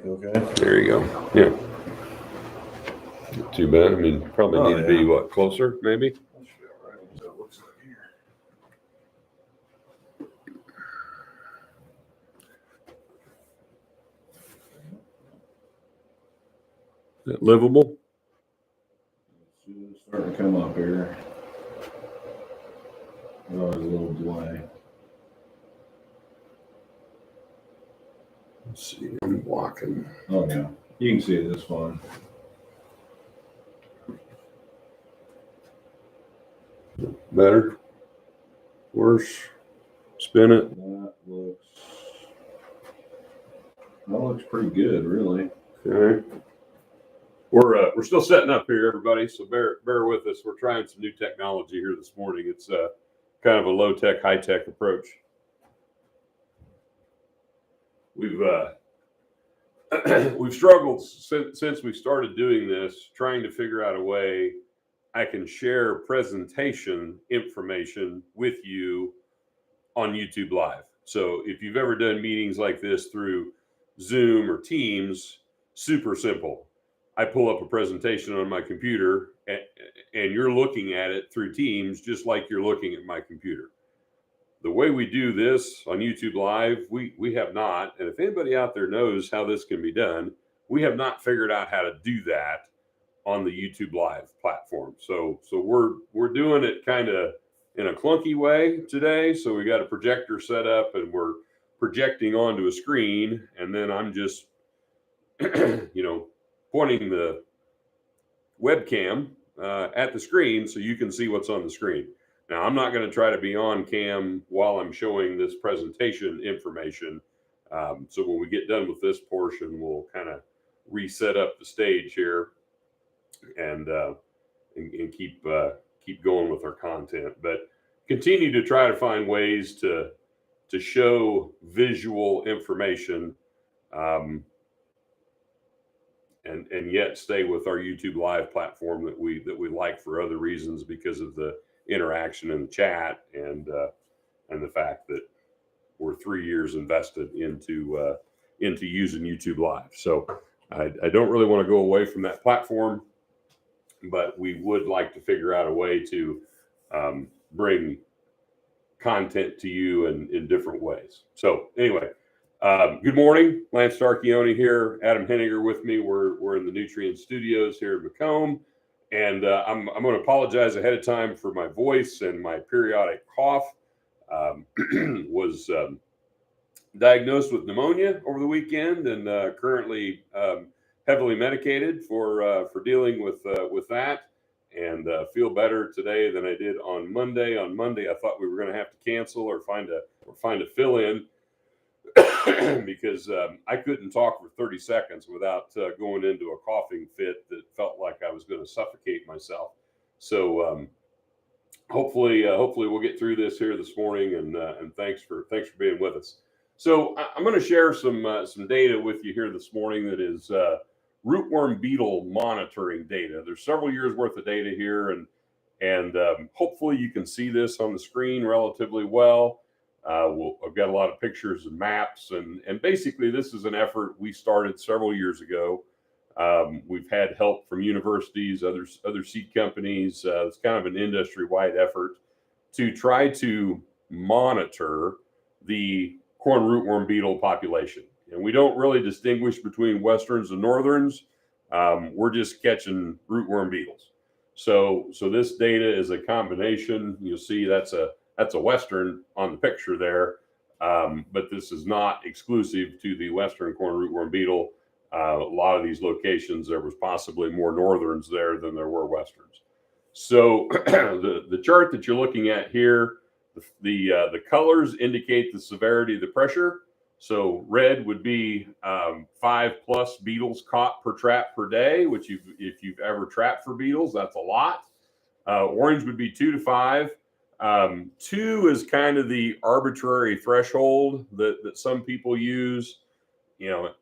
okay. There you go. Yeah. Not too bad. I mean, probably need to be, what, closer, maybe? That should be all right. That's what it looks like here. Is that livable? It's starting to come up here. Oh, there's a little delay. Let's see. I'm blocking. Oh, yeah. You can see it this fine. Better? Worse? Spin it. That looks pretty good, really. Okay. We're still setting up here, everybody, so bear with us. We're trying some new technology here this morning. It's kind of a low-tech, high-tech approach. We've struggled since we started doing this, trying to figure out a way I can share presentation information with you on YouTube Live. So if you've ever done meetings like this through Zoom or Teams, super simple. I pull up a presentation on my computer and you're looking at it through Teams just like you're looking at my computer. The way we do this on YouTube Live, we have not, and if anybody out there knows how this can be done, we have not figured out how to do that on the YouTube Live platform. So we're doing it kind of in a clunky way today. So we got a projector set up and we're projecting onto a screen, and then I'm just pointing the webcam at the screen so you can see what's on the screen. Now, I'm not going to try to be on cam while I'm showing this presentation information. So when we get done with this portion, we'll kind of reset up the stage here and keep going with our content. But continue to try to find ways to show visual information and yet stay with our YouTube Live platform that we like for other reasons because of the interaction in the chat and the fact that we're 3 years invested into using YouTube Live. So I don't really want to go away from that platform, but we would like to figure out a way to bring content to you in different ways. So anyway, good morning. Lance Starchione here. Adam Henniger with me. We're in the Nutrient Studios here at Macomb. And I'm going to apologize ahead of time for my voice and my periodic cough. Was diagnosed with pneumonia over the weekend and currently heavily medicated for dealing with that, and feel better today than I did on Monday. On Monday, I thought we were going to have to cancel or find a fill-in because I couldn't talk for 30 seconds without going into a coughing fit that felt like I was going to suffocate myself. So hopefully we'll get through this here this morning, and thanks for being with us. So I'm going to share some data with you here this morning that is rootworm beetle monitoring data. There's several years worth of data here, and hopefully you can see this on the screen relatively well. I've got a lot of pictures and maps, and basically this is an effort we started several years ago. We've had help from universities, other seed companies. It's kind of an industry-wide effort to try to monitor the corn rootworm beetle population. And we don't really distinguish between westerns and northerns. We're just catching rootworm beetles. So this data is a combination. You'll see that's a western on the picture there, but this is not exclusive to the western corn rootworm beetle. A lot of these locations, there was possibly more northerns there than there were westerns. So the chart that you're looking at here, the colors indicate the severity of the pressure. So red would be 5+ beetles caught per trap per day, which if you've ever trapped for beetles, that's a lot. Orange would be 2 to 5. 2 is kind of the arbitrary threshold that some people use. A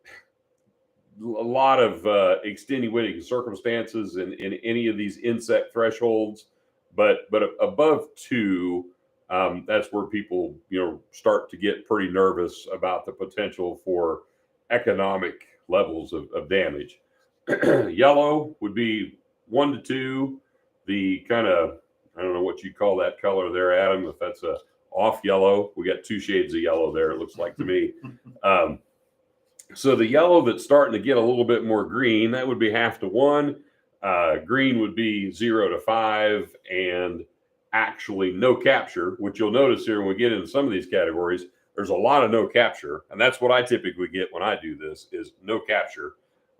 lot of extenuating circumstances in any of these insect thresholds, but above 2, that's where people start to get pretty nervous about the potential for economic levels of damage. Yellow would be 1 to 2. The kind of, I don't know what you call that color there, Adam, if that's a off yellow. We got 2 shades of yellow there, it looks like to me. So the yellow that's starting to get a little bit more green, that would be 1/2 to 1. Green would be 0 to 5, and actually no capture, which you'll notice here when we get into some of these categories, there's a lot of no capture. And that's what I typically get when I do this is no capture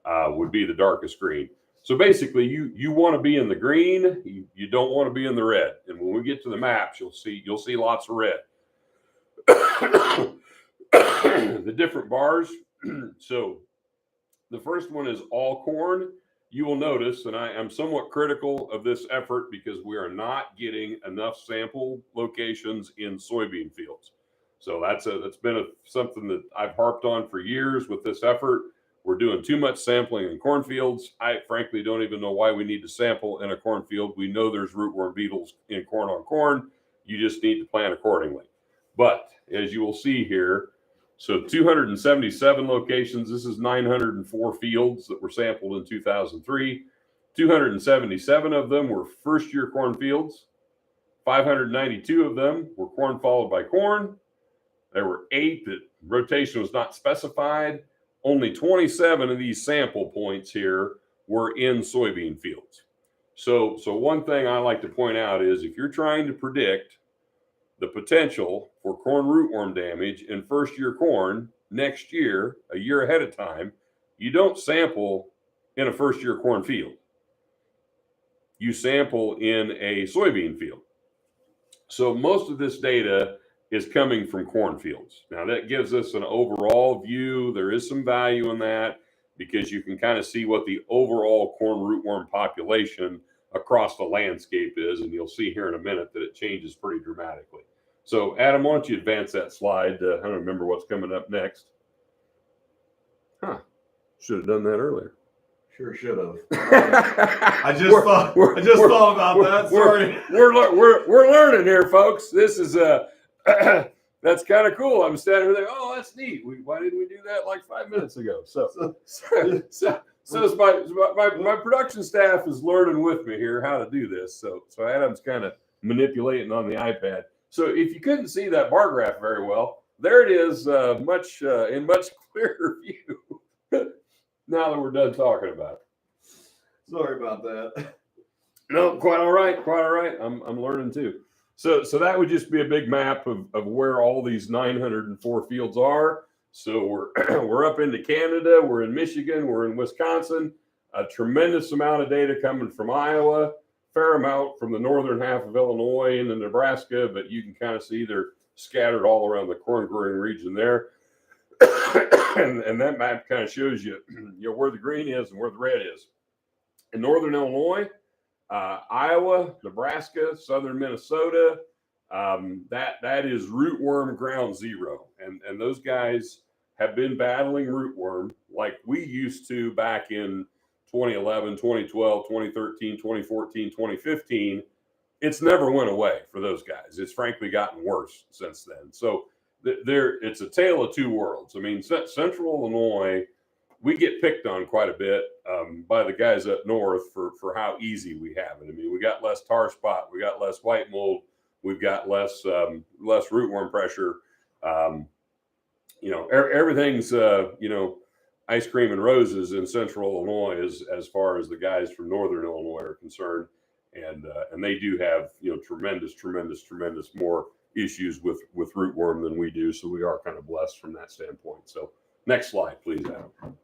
would be the darkest green. So basically you want to be in the green, you don't want to be in the red. And when we get to the maps, you'll see lots of red. The different bars. So the first one is all corn. You will notice, and I am somewhat critical of this effort because we are not getting enough sample locations in soybean fields. So that's been something that I've harped on for years with this effort. We're doing too much sampling in cornfields. I frankly don't even know why we need to sample in a cornfield. We know there's rootworm beetles in corn on corn. You just need to plan accordingly. But as you will see here, so 277 locations. This is 904 fields that were sampled in 2003. 277 of them were first-year corn fields. 592 of them were corn followed by corn. There were 8 that rotation was not specified. Only 27 of these sample points here were in soybean fields. So one thing I like to point out is if you're trying to predict the potential for corn rootworm damage in first-year corn next year, a year ahead of time, you don't sample in a first-year corn field. You sample in a soybean field. So most of this data is coming from cornfields. Now that gives us an overall view. There is some value in that because you can kind of see what the overall corn rootworm population across the landscape is. And you'll see here in a minute that it changes pretty dramatically. So Adam, why don't you advance that slide? I don't remember what's coming up next. Should have done that earlier. Sure should have. I just thought about that. Sorry. We're learning here, folks. This is that's kind of cool. I'm standing there. Oh, that's neat. Why didn't we do that like 5 minutes ago? So my production staff is learning with me here how to do this. So Adam's kind of manipulating on the iPad. So if you couldn't see that bar graph very well, there it is, in much clearer view. Now that we're done talking about it. Sorry about that. No, quite all right. Quite all right. I'm learning too. So that would just be a big map of where all these 904 fields are. So we're up into Canada, we're in Michigan, we're in Wisconsin, a tremendous amount of data coming from Iowa, fair amount from the northern half of Illinois and Nebraska, but you can kind of see they're scattered all around the corn growing region there. and that map kind of shows you, where the green is and where the red is. In northern Illinois, Iowa, Nebraska, southern Minnesota, that is rootworm ground zero. And those guys have been battling rootworm like we used to back in 2011, 2012, 2013, 2014, 2015. It's never went away for those guys. It's frankly gotten worse since then. So it's a tale of two worlds. I mean, central Illinois, we get picked on quite a bit by the guys up north for how easy we have it. I mean, we got less tar spot, we got less white mold, we've got less rootworm pressure. Everything's ice cream and roses in central Illinois as far as the guys from northern Illinois are concerned, and they do have tremendous more issues with rootworm than we do. So we are kind of blessed from that standpoint. So next slide, please, Adam.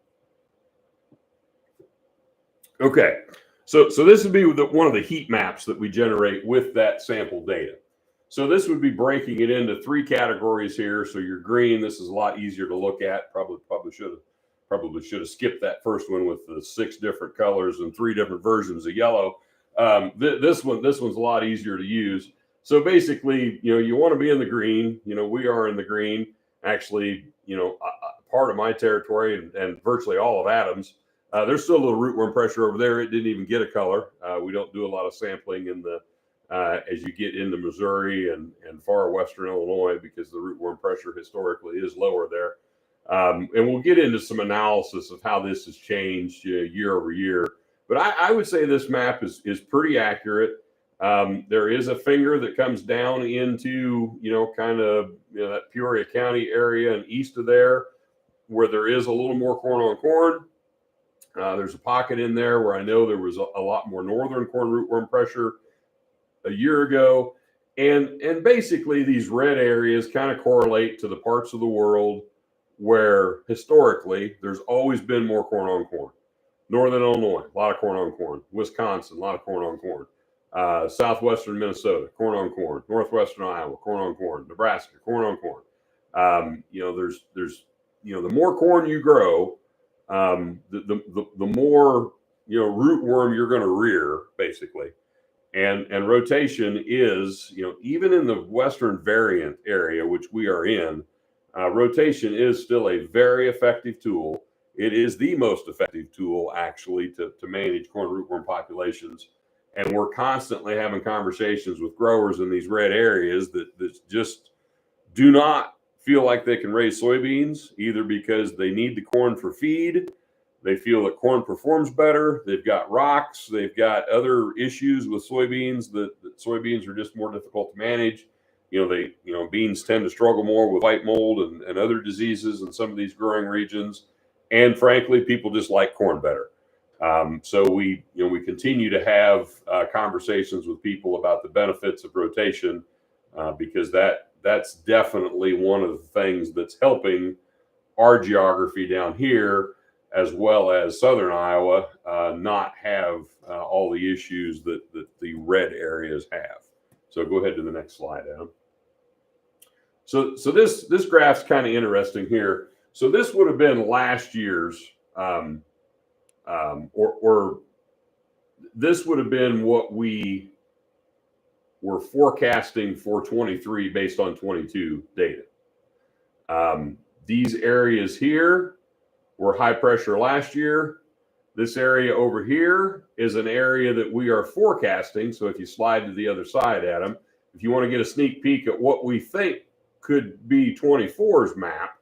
Okay, so this would be one of the heat maps that we generate with that sample data. So this would be breaking it into 3 categories here. So your green, this is a lot easier to look at. Probably should have skipped that first one with the 6 different colors and 3 different versions of yellow. This one's a lot easier to use. So basically, you want to be in the green. We are in the green. Actually, part of my territory and virtually all of Adam's. There's still a little rootworm pressure over there. It didn't even get a color. We don't do a lot of sampling in the as you get into Missouri and far western Illinois because the rootworm pressure historically is lower there. And we'll get into some analysis of how this has changed year over year. But I would say this map is pretty accurate. There is a finger that comes down into, kind of that Peoria County area and east of there, where there is a little more corn on corn. There's a pocket in there where I know there was a lot more northern corn rootworm pressure a year ago. And basically these red areas kind of correlate to the parts of the world where historically there's always been more corn on corn. Northern Illinois, a lot of corn on corn. Wisconsin, a lot of corn on corn. Southwestern Minnesota, corn on corn. Northwestern Iowa, corn on corn. Nebraska, corn on corn. There's the more corn you grow, the more rootworm you're going to rear, basically. And rotation is, even in the Western variant area, which we are in, rotation is still a very effective tool. It is the most effective tool, actually, to manage corn rootworm populations. And we're constantly having conversations with growers in these red areas that just do not feel like they can raise soybeans, either because they need the corn for feed, they feel that corn performs better, they've got rocks, they've got other issues with soybeans, that soybeans are just more difficult to manage. Beans tend to struggle more with white mold and other diseases in some of these growing regions. And frankly, people just like corn better. So we continue to have conversations with people about the benefits of rotation, because that's definitely one of the things that's helping our geography down here, as well as southern Iowa, not have all the issues that the red areas have. So go ahead to the next slide, Adam. So this graph's kind of interesting here. So this would have been last year's, or this would have been what we were forecasting for 23 based on 22 data. These areas here were high pressure last year. This area over here is an area that we are forecasting. So if you slide to the other side, Adam, if you want to get a sneak peek at what we think could be 24's map,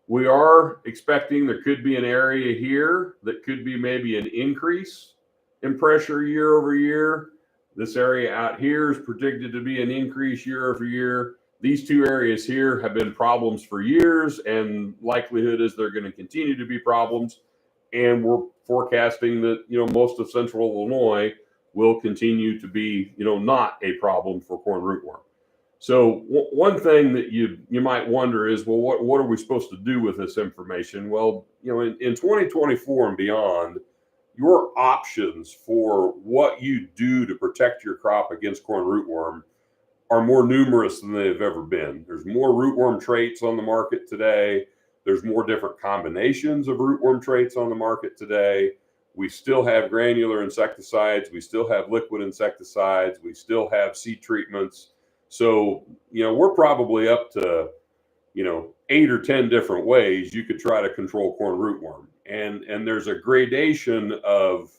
we are expecting there could be an area here that could be maybe an increase in pressure year over year. This area out here is predicted to be an increase year over year. These two areas here have been problems for years, and likelihood is they're going to continue to be problems. And we're forecasting that, most of central Illinois will continue to be, not a problem for corn rootworm. So one thing that you might wonder is, well, what are we supposed to do with this information? Well, in 2024 and beyond, your options for what you do to protect your crop against corn rootworm are more numerous than they've ever been. There's more rootworm traits on the market today. There's more different combinations of rootworm traits on the market today. We still have granular insecticides. We still have liquid insecticides. We still have seed treatments. So, we're probably up to, 8 or 10 different ways you could try to control corn rootworm. And there's a gradation of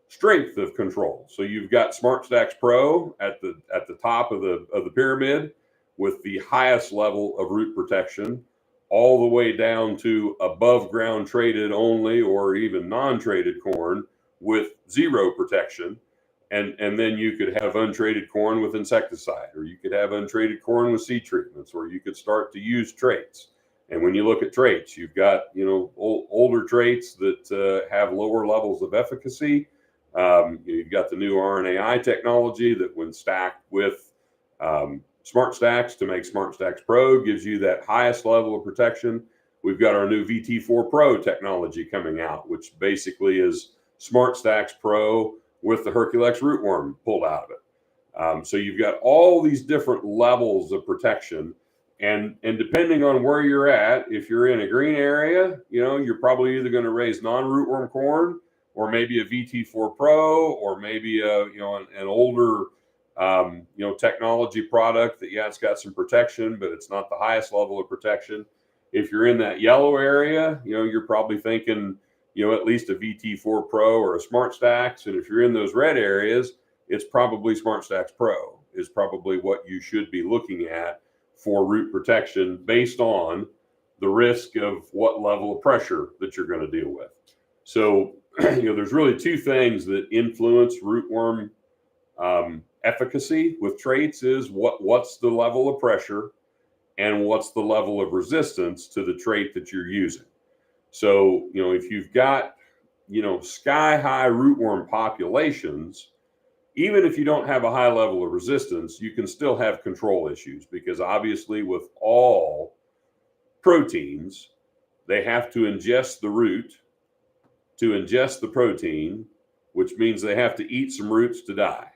strength of control. So you've got SmartStax Pro at the top of the pyramid with the highest level of root protection, all the way down to above ground traded only or even non-traded corn with zero protection. And then you could have untraded corn with insecticide, or you could have untraded corn with seed treatments, or you could start to use traits. And when you look at traits, you've got, older traits that have lower levels of efficacy. You've got the new RNAi technology that, when stacked with SmartStax to make SmartStax Pro, gives you that highest level of protection. We've got our new VT4 Pro technology coming out, which basically is SmartStax Pro with the Herculex rootworm pulled out of it. So you've got all these different levels of protection. And depending on where you're at, if you're in a green area, you're probably either going to raise non-rootworm corn, or maybe a VT4 Pro, or maybe an older technology product that, it's got some protection, but it's not the highest level of protection. If you're in that yellow area, you're probably thinking, at least a VT4 Pro or a SmartStax. And if you're in those red areas, it's probably SmartStax Pro is probably what you should be looking at for root protection, based on the risk of what level of pressure that you're going to deal with. So, there's really two things that influence rootworm efficacy with traits: is what's the level of pressure, and what's the level of resistance to the trait that you're using. So, if you've got, sky high rootworm populations, even if you don't have a high level of resistance, you can still have control issues, because obviously with all proteins, they have to ingest the root to ingest the protein, which means they have to eat some roots to die.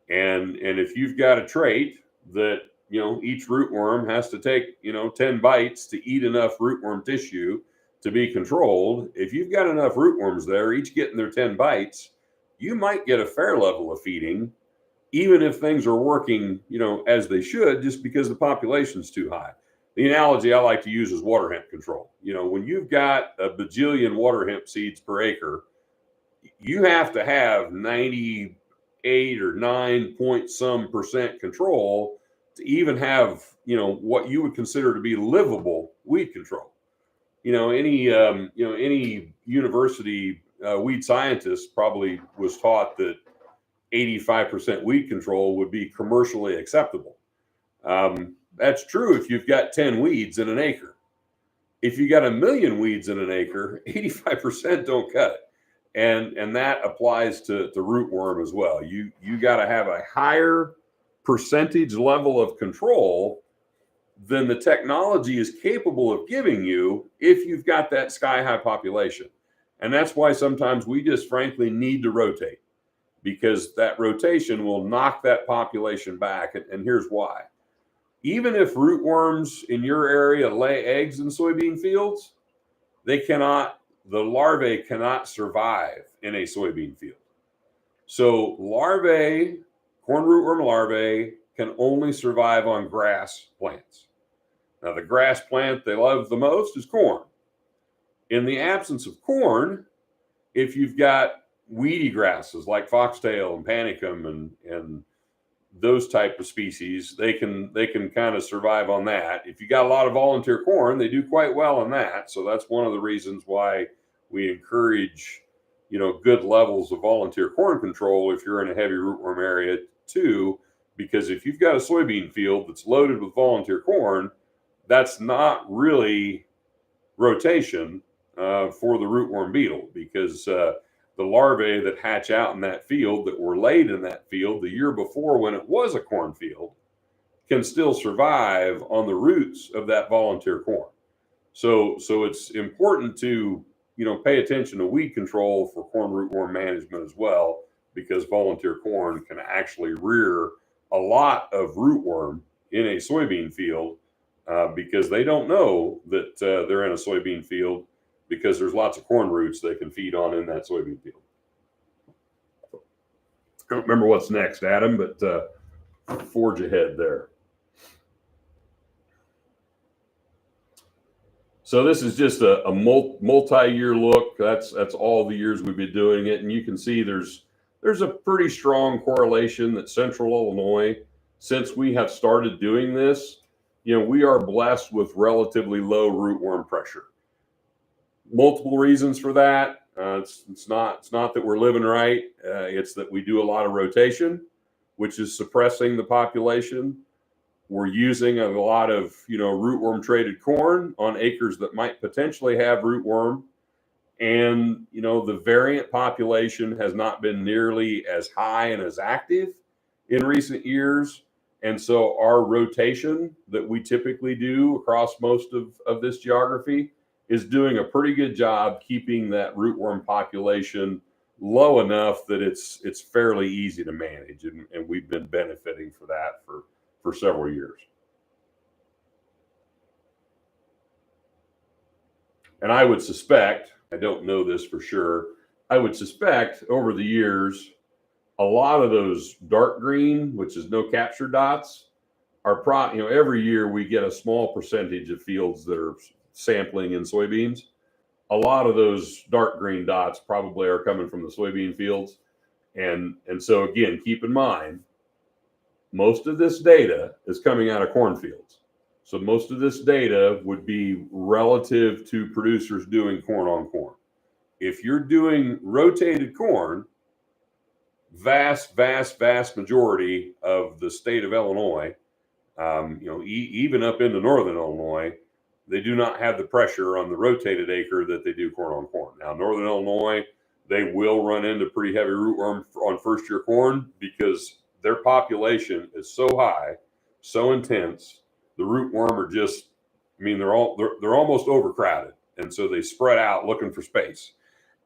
And if you've got a trait that, each rootworm has to take, 10 bites to eat enough rootworm tissue to be controlled, if you've got enough rootworms there, each getting their 10 bites, you might get a fair level of feeding, even if things are working, as they should, just because the population's too high. The analogy I like to use is water hemp control. When you've got a bajillion water hemp seeds per acre, you have to have 98 or 9 point some percent control to even have, what you would consider to be livable weed control. Any university weed scientist probably was taught that 85% weed control would be commercially acceptable. That's true if you've got 10 weeds in an acre. If you got 1 million weeds in an acre, 85% don't cut it. And that applies to rootworm as well. You got to have a higher percentage level of control than the technology is capable of giving you if you've got that sky high population. And that's why sometimes we just frankly need to rotate, because that rotation will knock that population back. And here's why. Even if rootworms in your area lay eggs in soybean fields, the larvae cannot survive in a soybean field. So corn rootworm larvae can only survive on grass plants. Now, the grass plant they love the most is corn. In the absence of corn, if you've got weedy grasses like foxtail and panicum and those type of species, they can kind of survive on that. If you got a lot of volunteer corn, they do quite well on that. So that's one of the reasons why we encourage, good levels of volunteer corn control if you're in a heavy rootworm area too, because if you've got a soybean field that's loaded with volunteer corn, that's not really rotation for the rootworm beetle, because the larvae that hatch out in that field that were laid in that field the year before when it was a cornfield can still survive on the roots of that volunteer corn. So it's important to, pay attention to weed control for corn rootworm management as well, because volunteer corn can actually rear a lot of rootworm in a soybean field because they don't know that they're in a soybean field, because there's lots of corn roots they can feed on in that soybean field. I don't remember what's next, Adam, but forge ahead there. So this is just a multi-year look. That's all the years we've been doing it, and you can see there's a pretty strong correlation that Central Illinois, since we have started doing this, we are blessed with relatively low rootworm pressure. Multiple reasons for that. It's not that we're living right. It's that we do a lot of rotation, which is suppressing the population. We're using a lot of rootworm traded corn on acres that might potentially have rootworm, and the variant population has not been nearly as high and as active in recent years. And so our rotation that we typically do across most of this geography is doing a pretty good job keeping that rootworm population low enough that it's fairly easy to manage. And we've been benefiting for that for several years. And I would suspect, I don't know this for sure, I would suspect over the years, a lot of those dark green, which is no capture dots, are every year we get a small percentage of fields that are sampling in soybeans. A lot of those dark green dots probably are coming from the soybean fields. And so again, keep in mind, most of this data is coming out of cornfields. So most of this data would be relative to producers doing corn on corn. If you're doing rotated corn, vast majority of the state of Illinois, even up into northern Illinois, they do not have the pressure on the rotated acre that they do corn on corn. Now, northern Illinois, they will run into pretty heavy rootworm on first year corn because their population is so high, so intense. The rootworm are just, they're almost overcrowded, and so they spread out looking for space,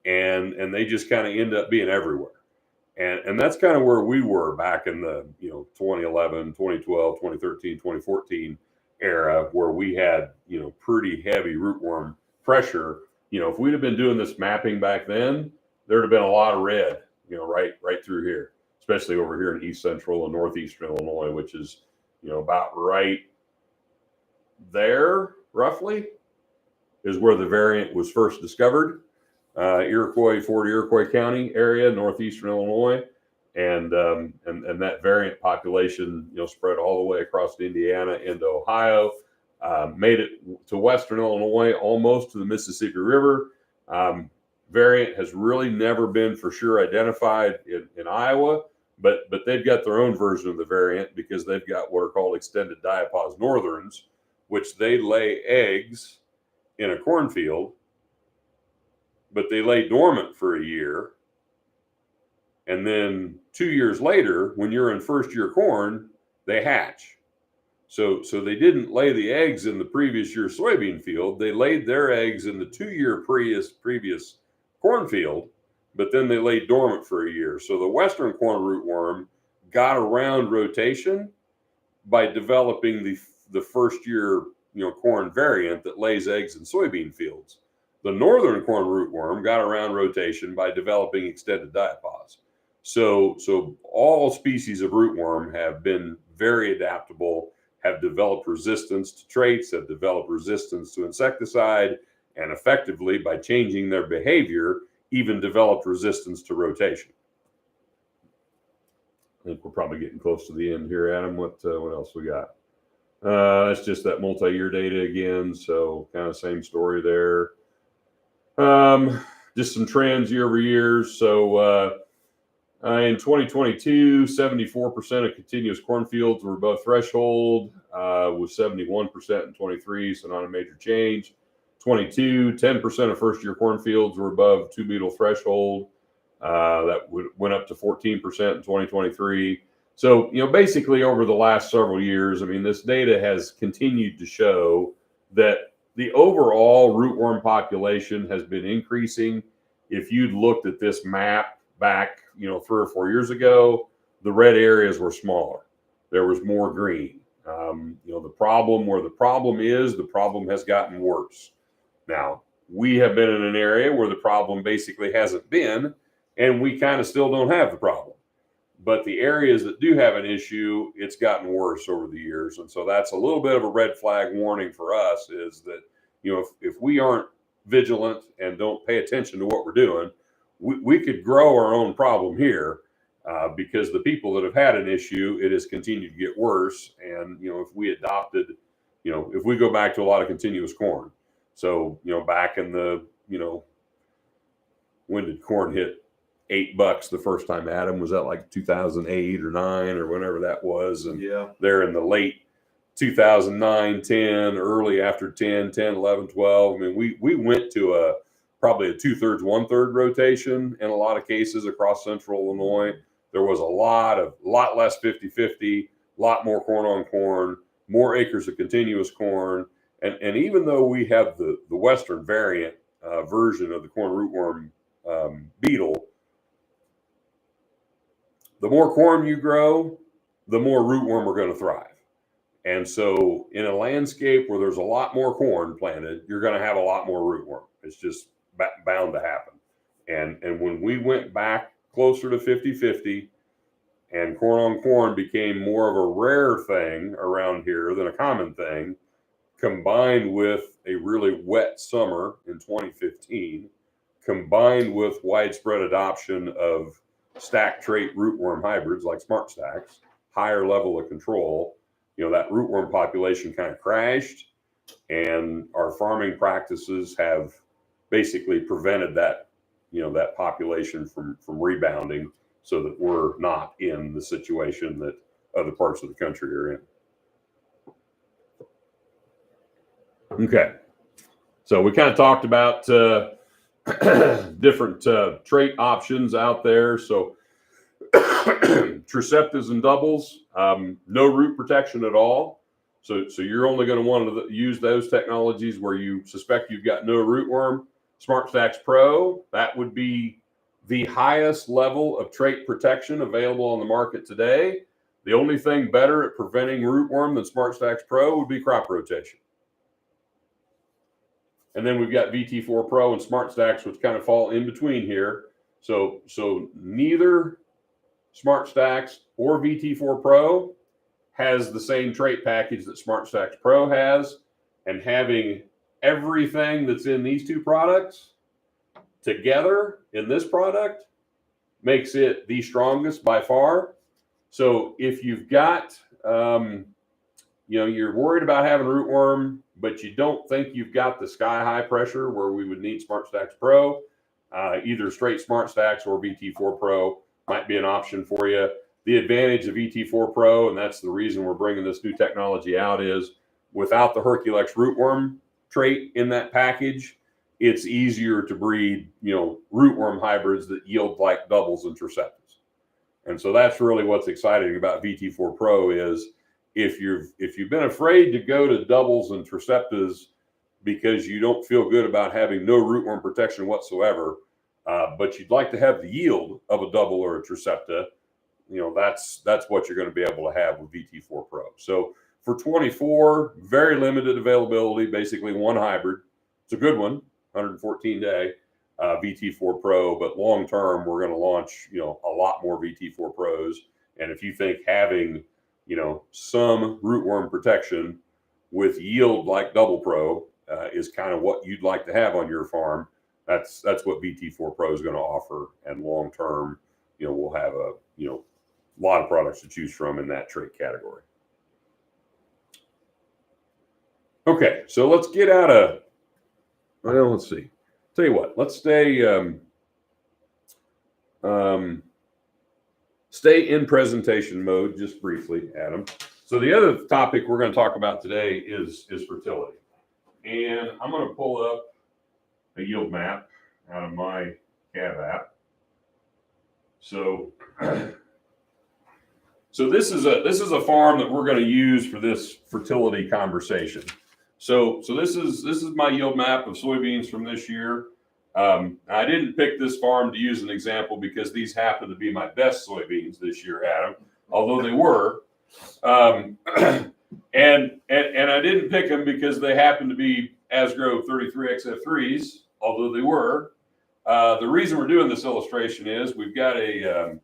and they just kind of end up being everywhere. And that's kind of where we were back in the 2011, 2012, 2013, 2014 era, where we had pretty heavy rootworm pressure. If we'd have been doing this mapping back then, there'd have been a lot of red, right through here, especially over here in east central and northeastern Illinois, which is about right there, roughly, is where the variant was first discovered. Fort Iroquois County area, northeastern Illinois, and that variant population, spread all the way across Indiana into Ohio, made it to western Illinois, almost to the Mississippi River. Variant has really never been for sure identified in Iowa, but they've got their own version of the variant because they've got what are called extended diapause northerns, which they lay eggs in a cornfield, but they lay dormant for a year. And then 2 years later, when you're in first year corn, they hatch. So they didn't lay the eggs in the previous year soybean field. They laid their eggs in the 2 year previous cornfield, but then they laid dormant for a year. So the western corn rootworm got around rotation by developing the first year corn variant that lays eggs in soybean fields. The northern corn rootworm got around rotation by developing extended diapause. So all species of rootworm have been very adaptable, have developed resistance to traits, have developed resistance to insecticide, and effectively, by changing their behavior, even developed resistance to rotation. I think we're probably getting close to the end here, Adam. What else we got? That's just that multi-year data again. So kind of same story there. Just some trends year over year. So in 2022, 74% of continuous cornfields were above threshold, with 71% in 23, so not a major change. 22, 10% of first year cornfields were above two beetle threshold. That went up to 14% in 2023. So, basically over the last several years, this data has continued to show that the overall rootworm population has been increasing. If you'd looked at this map back, 3 or 4 years ago, the red areas were smaller. There was more green. The problem has gotten worse. Now, we have been in an area where the problem basically hasn't been, and we kind of still don't have the problem. But the areas that do have an issue, it's gotten worse over the years. And so that's a little bit of a red flag warning for us, is that, if we aren't vigilant and don't pay attention to what we're doing, we could grow our own problem here, because the people that have had an issue, it has continued to get worse. And, if we adopted, if we go back to a lot of continuous corn. So, back in the, when did corn hit $8 the first time, Adam? Was that like 2008 or 9 or whenever that was? And yeah, they're in the late 2009, 10, early after 10, 11, 12. We went to probably a 2/3, 1/3 rotation in a lot of cases across central Illinois. There was a lot less 50-50, a lot more corn on corn, more acres of continuous corn. And even though we have the western variant version of the corn rootworm beetle, the more corn you grow, the more rootworm are going to thrive. And so in a landscape where there's a lot more corn planted, you're going to have a lot more rootworm. It's just bound to happen. And when we went back closer to 50-50 and corn on corn became more of a rare thing around here than a common thing, combined with a really wet summer in 2015, combined with widespread adoption of stack trait rootworm hybrids like Smart Stacks, higher level of control, that rootworm population kind of crashed, and our farming practices have basically prevented that, that population from rebounding, so that we're not in the situation that other parts of the country are in. Okay, so we kind of talked about different trait options out there. So Triceptas and doubles, no root protection at all. So you're only going to want to use those technologies where you suspect you've got no rootworm. SmartStax Pro, that would be the highest level of trait protection available on the market today. The only thing better at preventing rootworm than SmartStax Pro would be crop rotation. And then we've got VT4 Pro and SmartStax, which kind of fall in between here. So neither SmartStax or VT4 Pro has the same trait package that SmartStax Pro has. And having everything that's in these two products together in this product makes it the strongest by far. So if you've got, you're worried about having rootworm, but you don't think you've got the sky high pressure where we would need SmartStax Pro, either straight SmartStax or VT4 Pro might be an option for you. The advantage of VT4 Pro, and that's the reason we're bringing this new technology out, is without the Herculex rootworm trait in that package, it's easier to breed, rootworm hybrids that yield like doubles and Triceptas. And so that's really what's exciting about VT4 Pro is if you've been afraid to go to doubles and Triceptas because you don't feel good about having no rootworm protection whatsoever, but you'd like to have the yield of a double or a Tricepta, that's what you're going to be able to have with VT4 Pro. So for 24, very limited availability, basically one hybrid. It's a good one, 114-day VT4 Pro, but long term, we're going to launch, a lot more VT4 Pros. And if you think having, some rootworm protection with yield like Double Pro is kind of what you'd like to have on your farm, that's what VT4 Pro is going to offer. And long term, we'll have a lot of products to choose from in that trait category. Okay, so let's get out of. Well, let's see. Tell you what, let's stay in presentation mode just briefly, Adam. So the other topic we're going to talk about today is fertility. And I'm going to pull up a yield map out of my CAV app. So this is a farm that we're going to use for this fertility conversation. So this is my yield map of soybeans from this year. I didn't pick this farm to use an example because these happen to be my best soybeans this year, Adam, although they were. And I didn't pick them because they happen to be Asgrow 33XF3s, although they were. The reason we're doing this illustration is we've got a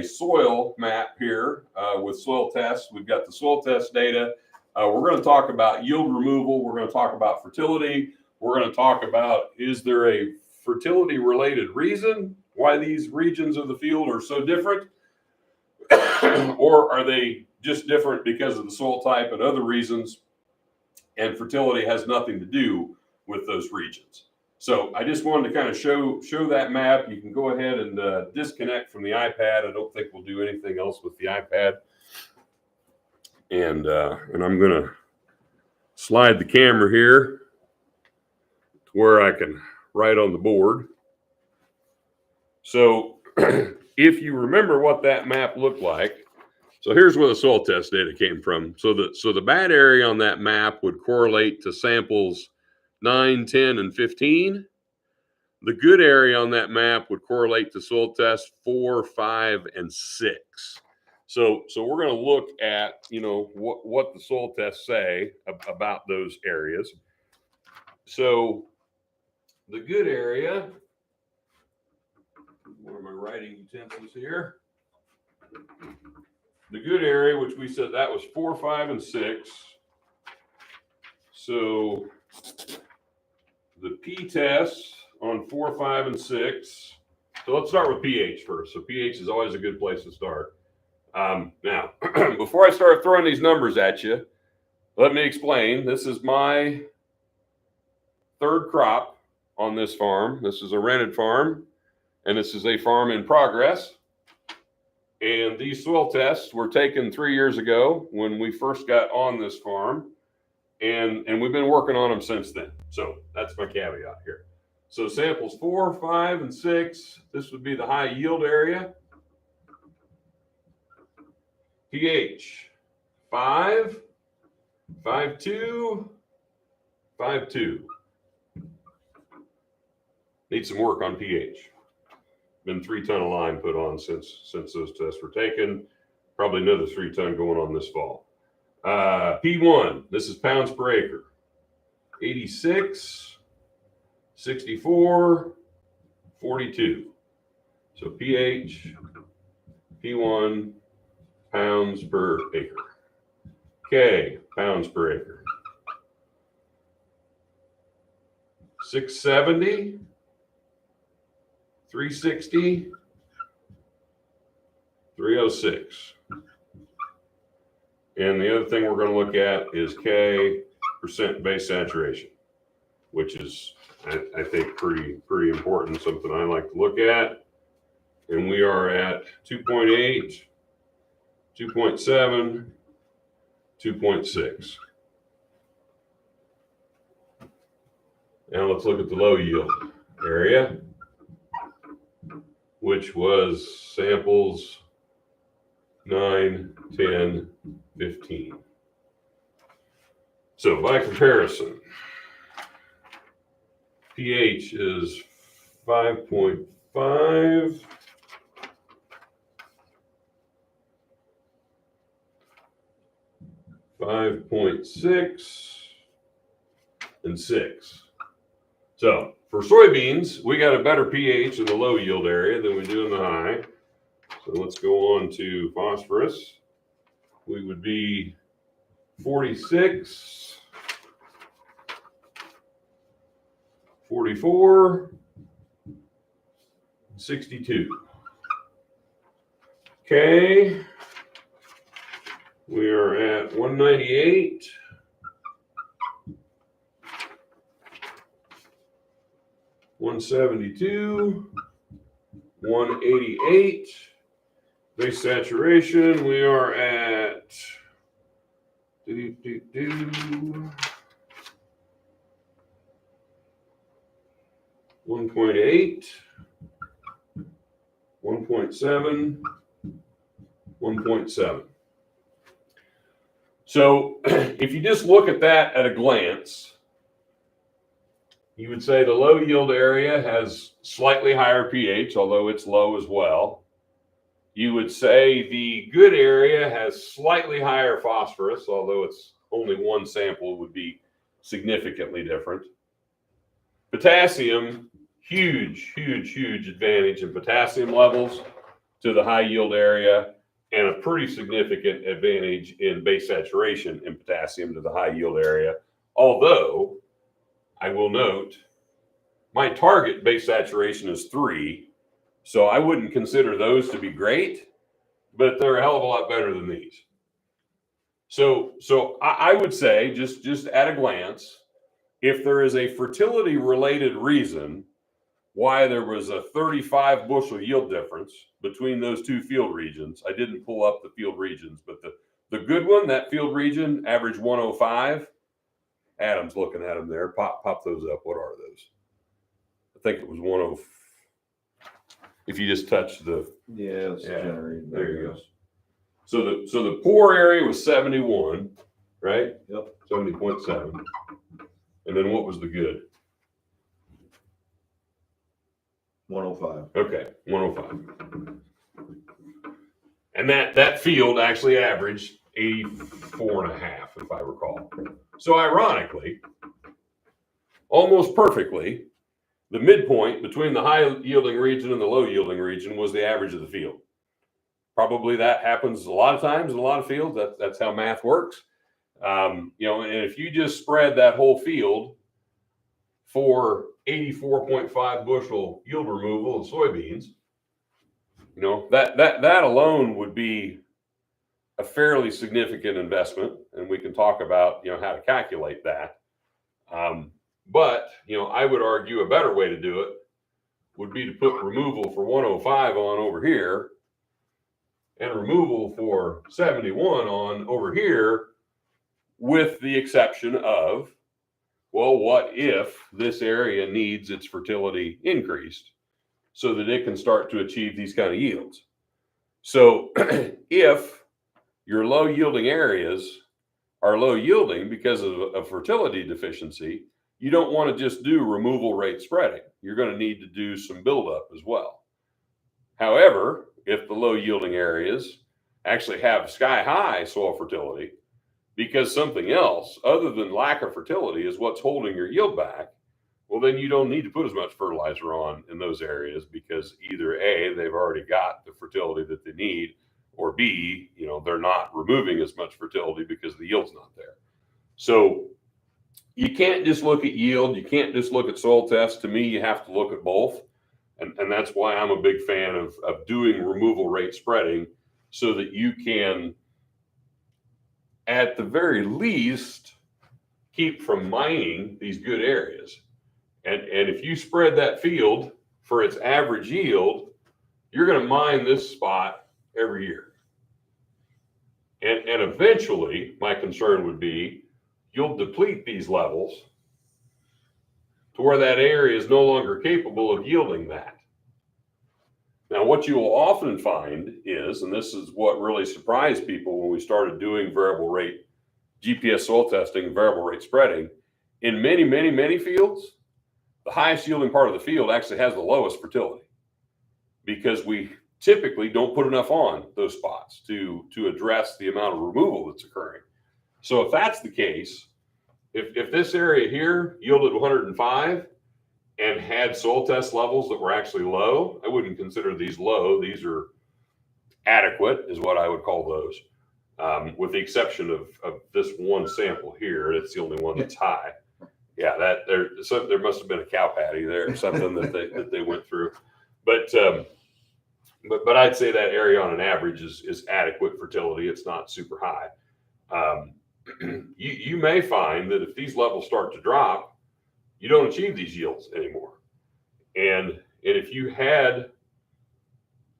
soil map here with soil tests. We've got the soil test data. We're going to talk about yield removal. We're going to talk about fertility. We're going to talk about, is there a fertility related reason why these regions of the field are so different? Or are they just different because of the soil type and other reasons? And fertility has nothing to do with those regions. So I just wanted to kind of show that map. You can go ahead and disconnect from the iPad. I don't think we'll do anything else with the iPad. And I'm going to slide the camera here to where I can write on the board. So if you remember what that map looked like, so here's where the soil test data came from. So the bad area on that map would correlate to samples 9, 10, and 15. The good area on that map would correlate to soil tests 4, 5, and 6. So we're going to look at, what the soil tests say about those areas. So the good area, what are my writing utensils here? The good area, which we said that was 4, 5, and 6. So the P tests on 4, 5, and 6. So let's start with pH first. So pH is always a good place to start. Now, before I start throwing these numbers at you, let me explain. This is my third crop on this farm. This is a rented farm, and this is a farm in progress. And these soil tests were taken 3 years ago when we first got on this farm, and we've been working on them since then. So that's my caveat here. So samples 4, 5, and 6, this would be the high yield area. pH 5, 5.2, 5.2. Need some work on pH. Been 3 ton of lime put on since those tests were taken. Probably another 3 ton going on this fall. P1, this is pounds per acre. 86, 64, 42. So pH, P1, pounds per acre. K, pounds per acre. 670, 360, 306. And the other thing we're going to look at is K, percent base saturation, which is, I think, pretty important, something I like to look at. And we are at 2.8, 2.7, 2.6. Now let's look at the low yield area, which was samples 9, 10, 15. So by comparison, pH is 5.5. 5.6 and 6. So for soybeans, we got a better pH in the low yield area than we do in the high. So let's go on to phosphorus. We would be 46, 44, 62. Okay. We are at 198, 172, 188. Base saturation, we are at 1.8, 1.7, 1.7. So if you just look at that at a glance, you would say the low yield area has slightly higher pH, although it's low as well. You would say the good area has slightly higher phosphorus, although it's only one sample, would be significantly different. Potassium, huge advantage in potassium levels to the high yield area, and a pretty significant advantage in base saturation in potassium to the high yield area. Although, I will note, my target base saturation is 3, so I wouldn't consider those to be great, but they're a hell of a lot better than these. So I would say, just at a glance, if there is a fertility-related reason why there was a 35 bushel yield difference between those two field regions. I didn't pull up the field regions, but the good one, that field region, average 105. Adam's looking at them there. Pop those up. What are those? I think it was 10. If you just touch the generated. there you go. So the poor area was 71, right? Yep. 70.7. And then what was the good? 105. Okay, 105. And that field actually averaged 84.5, if I recall. So ironically, almost perfectly, the midpoint between the high yielding region and the low yielding region was the average of the field. Probably that happens a lot of times in a lot of fields. That's how math works. And if you just spread that whole field for 84.5 bushel yield removal of soybeans, that alone would be a fairly significant investment, and we can talk about, how to calculate that. But, I would argue a better way to do it would be to put removal for 105 on over here and removal for 71 on over here, with the exception of, well, what if this area needs its fertility increased so that it can start to achieve these kind of yields? So if your low yielding areas are low yielding because of a fertility deficiency, you don't want to just do removal rate spreading. You're going to need to do some buildup as well. However, if the low yielding areas actually have sky high soil fertility, because something else other than lack of fertility is what's holding your yield back, well, then you don't need to put as much fertilizer on in those areas, because either A, they've already got the fertility that they need, or B, they're not removing as much fertility because the yield's not there. So you can't just look at yield. You can't just look at soil tests. To me, you have to look at both. And that's why I'm a big fan of doing removal rate spreading, so that you can, at the very least, keep from mining these good areas. And if you spread that field for its average yield, you're going to mine this spot every year. And eventually, my concern would be, you'll deplete these levels to where that area is no longer capable of yielding that. Now, what you will often find is, and this is what really surprised people when we started doing variable rate GPS soil testing and variable rate spreading, in many, many, many fields, the highest yielding part of the field actually has the lowest fertility, because we typically don't put enough on those spots to address the amount of removal that's occurring. So if that's the case, if this area here yielded 105 and had soil test levels that were actually low, I wouldn't consider these low. These are adequate, is what I would call those, with the exception of this one sample here. It's the only one that's high. Yeah, there must have been a cow patty there or something that they went through. But I'd say that area on an average is adequate fertility. It's not super high. You may find that if these levels start to drop, you don't achieve these yields anymore. And if you had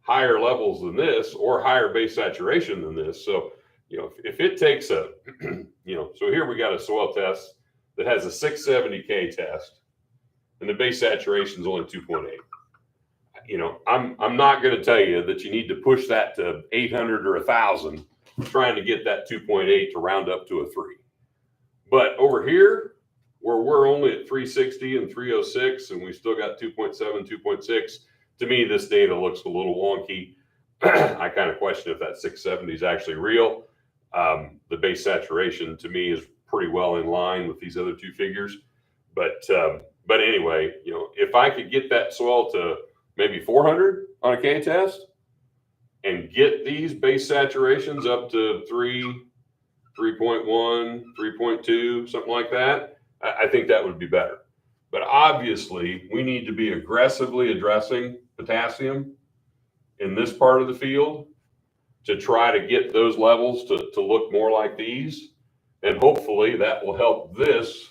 higher levels than this, or higher base saturation than this, so if it takes a, so here we got a soil test that has a 670K test, and the base saturation is only 2.8. I'm not going to tell you that you need to push that to 800 or 1,000, trying to get that 2.8 to round up to a 3. But over here, where we're only at 360 and 306, and we still got 2.7, 2.6, to me, this data looks a little wonky. I kind of question if that 670 is actually real. The base saturation, to me, is pretty well in line with these other two figures. But anyway, if I could get that soil to maybe 400 on a K test and get these base saturations up to 3, 3.1, 3.2, something like that, I think that would be better. But obviously, we need to be aggressively addressing potassium in this part of the field to try to get those levels to look more like these. And hopefully that will help this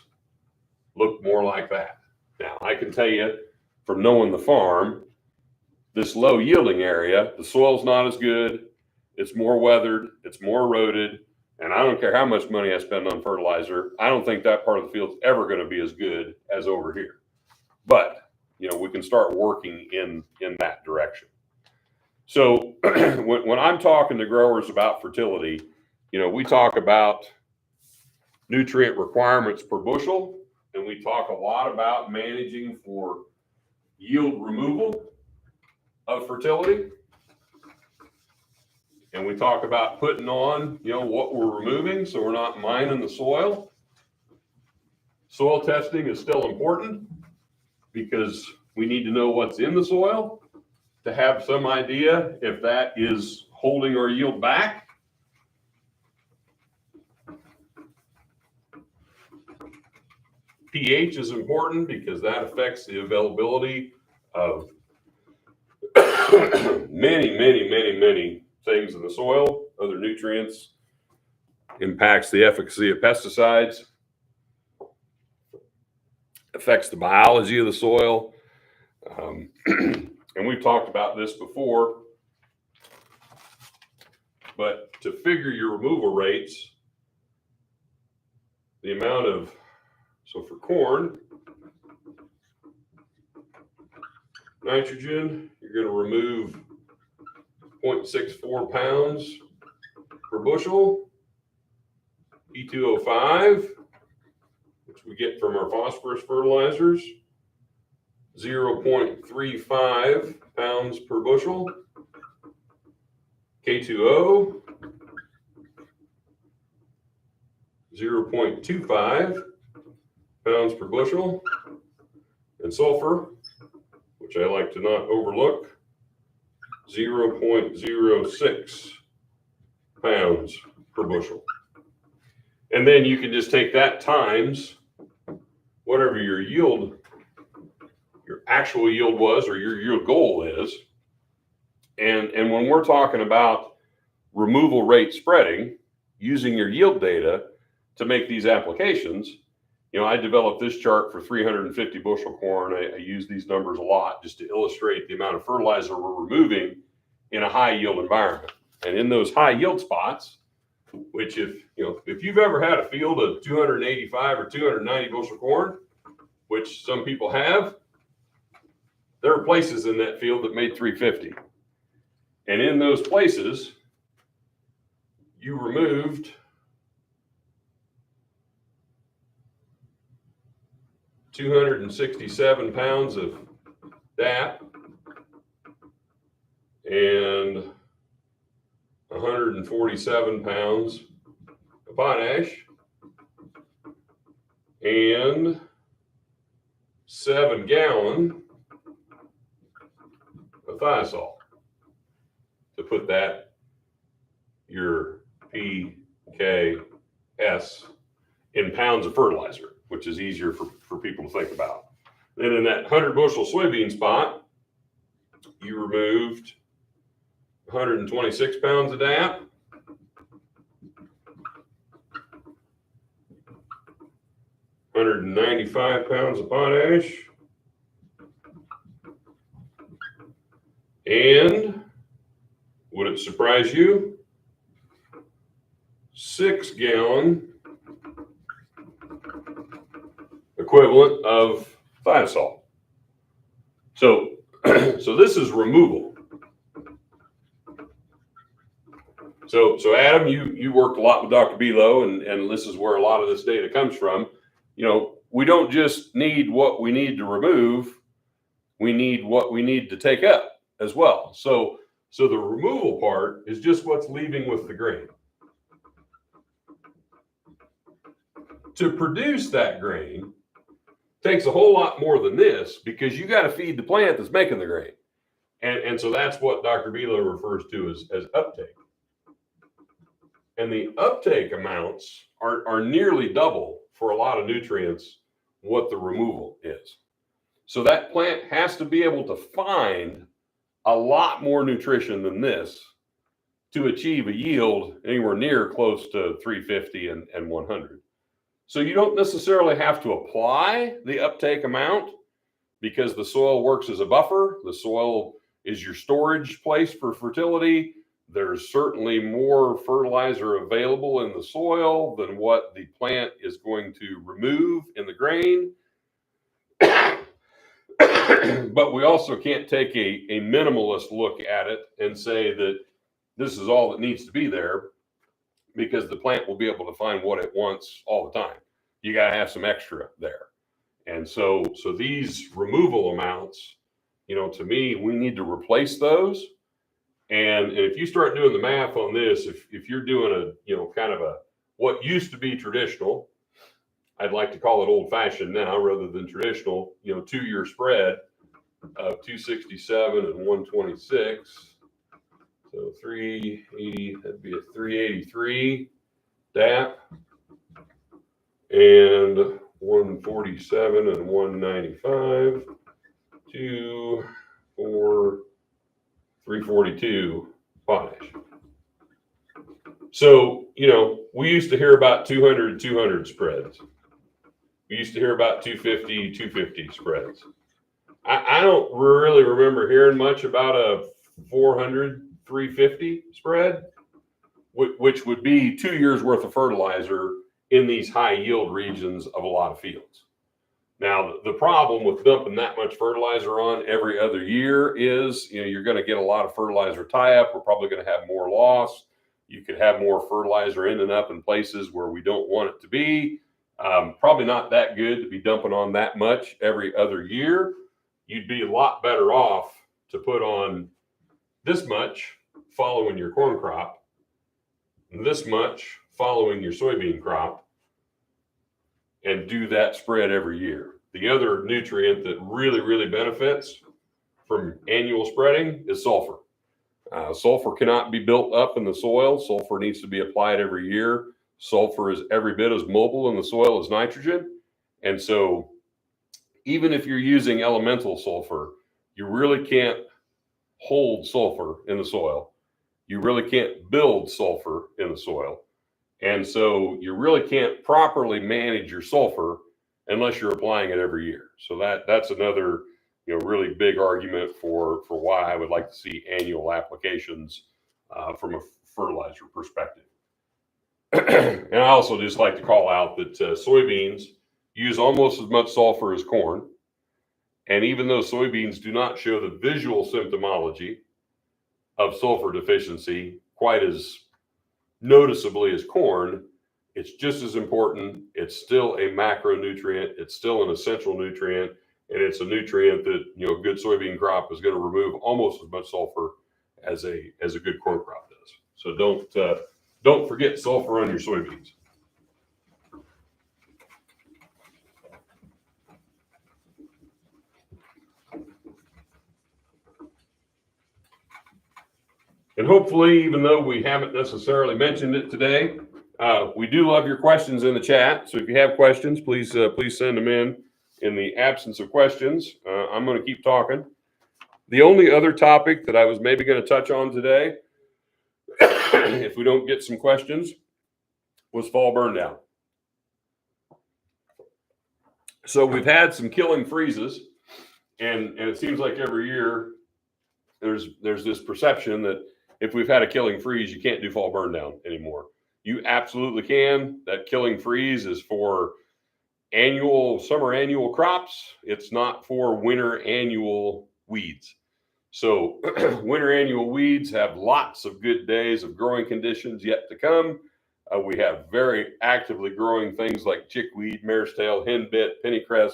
look more like that. Now, I can tell you from knowing the farm, this low yielding area, the soil's not as good. It's more weathered, it's more eroded. And I don't care how much money I spend on fertilizer, I don't think that part of the field's ever going to be as good as over here. But, we can start working in that direction. So when I'm talking to growers about fertility, we talk about nutrient requirements per bushel, and we talk a lot about managing for yield removal of fertility. And we talk about putting on, what we're removing, so we're not mining the soil. Soil testing is still important because we need to know what's in the soil to have some idea if that is holding our yield back. pH is important because that affects the availability of many, many, many, many things in the soil. other nutrients, impacts the efficacy of pesticides, affects the biology of the soil. And we've talked about this before, but to figure your removal rates, the amount of, so for corn, nitrogen, you're going to remove 0.64 pounds per bushel. E2O5, which we get from our phosphorus fertilizers, 0.35 pounds per bushel. K2O, 0.25 pounds per bushel. And sulfur, which I like to not overlook, 0.06 pounds per bushel. And then you can just take that times whatever your yield, your actual yield was, or your yield goal is. And when we're talking about removal rate spreading, using your yield data to make these applications, you know, I developed this chart for 350 bushel corn. I use these numbers a lot just to illustrate the amount of fertilizer we're removing in a high yield environment. And in those high yield spots, which if you've ever had a field of 285 or 290 bushel corn, which some people have, there are places in that field that made 350. And in those places, you removed 267 pounds of DAP and 147 pounds of potash and 7 gallons of thiazole. To put that, your PKS in pounds of fertilizer, which is easier for people to think about. Then in that 100 bushel soybean spot, you removed 126 pounds of DAP, 195 pounds of potash, and would it surprise you? 6 gallon equivalent of thiazole. So this is removal. So Adam, you worked a lot with Dr. Belo, and this is where a lot of this data comes from. You know, we don't just need what we need to remove, we need what we need to take up as well. So the removal part is just what's leaving with the grain. To produce that grain takes a whole lot more than this, because you got to feed the plant that's making the grain. And so that's what Dr. Belo refers to as uptake. And the uptake amounts are nearly double for a lot of nutrients what the removal is. So that plant has to be able to find a lot more nutrition than this to achieve a yield anywhere near close to 350 and 100. So you don't necessarily have to apply the uptake amount, because the soil works as a buffer. The soil is your storage place for fertility. There's certainly more fertilizer available in the soil than what the plant is going to remove in the grain. But we also can't take a minimalist look at it and say that this is all that needs to be there, because the plant will be able to find what it wants all the time. You got to have some extra there. And so these removal amounts, to me, we need to replace those. And if you start doing the math on this, if you're doing kind of a what used to be traditional, I'd like to call it old fashioned now rather than traditional, 2-year spread of 267 and 126. So 380, that'd be a 383 DAP, and 147 and 195, 342 potash. So, we used to hear about 200 spreads. We used to hear about 250 spreads. I don't really remember hearing much about a 400, 350 spread, which would be 2 years worth of fertilizer in these high yield regions of a lot of fields. Now, the problem with dumping that much fertilizer on every other year is, you're going to get a lot of fertilizer tie up. We're probably going to have more loss. You could have more fertilizer ending up in places where we don't want it to be. Probably not that good to be dumping on that much every other year. You'd be a lot better off to put on this much following your corn crop, and this much following your soybean crop, and do that spread every year. The other nutrient that really, really benefits from annual spreading is sulfur. Sulfur cannot be built up in the soil. Sulfur needs to be applied every year. Sulfur is every bit as mobile in the soil as nitrogen. And so even if you're using elemental sulfur, you really can't hold sulfur in the soil. You really can't build sulfur in the soil. And so you really can't properly manage your sulfur unless you're applying it every year. So that's another really big argument for why I would like to see annual applications from a fertilizer perspective. And I also just like to call out that soybeans use almost as much sulfur as corn. And even though soybeans do not show the visual symptomology of sulfur deficiency quite as noticeably as corn, it's just as important. It's still a macronutrient. It's still an essential nutrient. And it's a nutrient that, a good soybean crop is going to remove almost as much sulfur as a good corn crop does. So don't forget sulfur on your soybeans. And hopefully, even though we haven't necessarily mentioned it today, we do love your questions in the chat. So if you have questions, please send them in. In the absence of questions, I'm going to keep talking. The only other topic that I was maybe going to touch on today, if we don't get some questions, was fall burn down. So we've had some killing freezes, and it seems like every year there's this perception that if we've had a killing freeze, you can't do fall burn down anymore. You absolutely can. That killing freeze is for summer annual crops. It's not for winter annual weeds. So winter annual weeds have lots of good days of growing conditions yet to come. We have very actively growing things like chickweed, mare's tail, henbit, pennycress,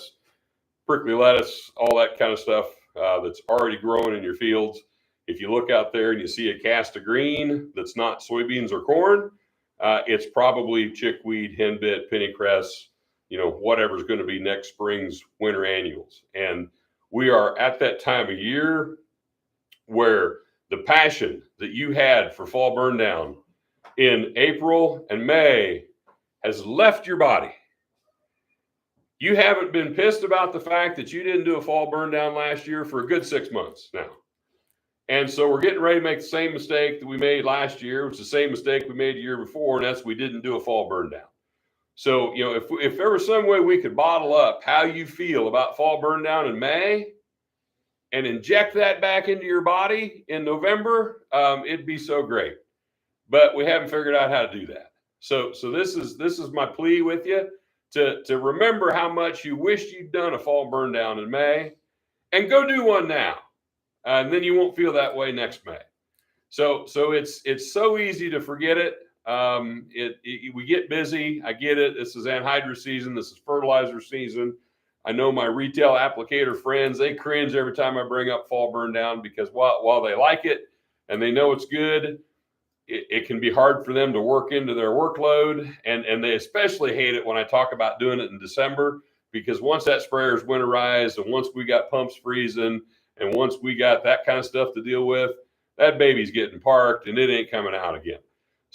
prickly lettuce, all that kind of stuff that's already growing in your fields. If you look out there and you see a cast of green that's not soybeans or corn, it's probably chickweed, henbit, pennycress, whatever's going to be next spring's winter annuals. And we are at that time of year where the passion that you had for fall burn down in April and May has left your body. You haven't been pissed about the fact that you didn't do a fall burn down last year for a good 6 months now. And so we're getting ready to make the same mistake that we made last year, which is the same mistake we made the year before, and that's we didn't do a fall burn down. So, if there was some way we could bottle up how you feel about fall burn down in May and inject that back into your body in November, it'd be so great. But we haven't figured out how to do that. So this is my plea with you to remember how much you wish you'd done a fall burn down in May, and go do one now. And then you won't feel that way next May. So it's so easy to forget it. We get busy. I get it. This is anhydrous season. This is fertilizer season. I know my retail applicator friends, they cringe every time I bring up fall burn down, because while they like it and they know it's good, it can be hard for them to work into their workload. And they especially hate it when I talk about doing it in December, because once that sprayer's winterized and once we got pumps freezing and once we got that kind of stuff to deal with, that baby's getting parked and it ain't coming out again.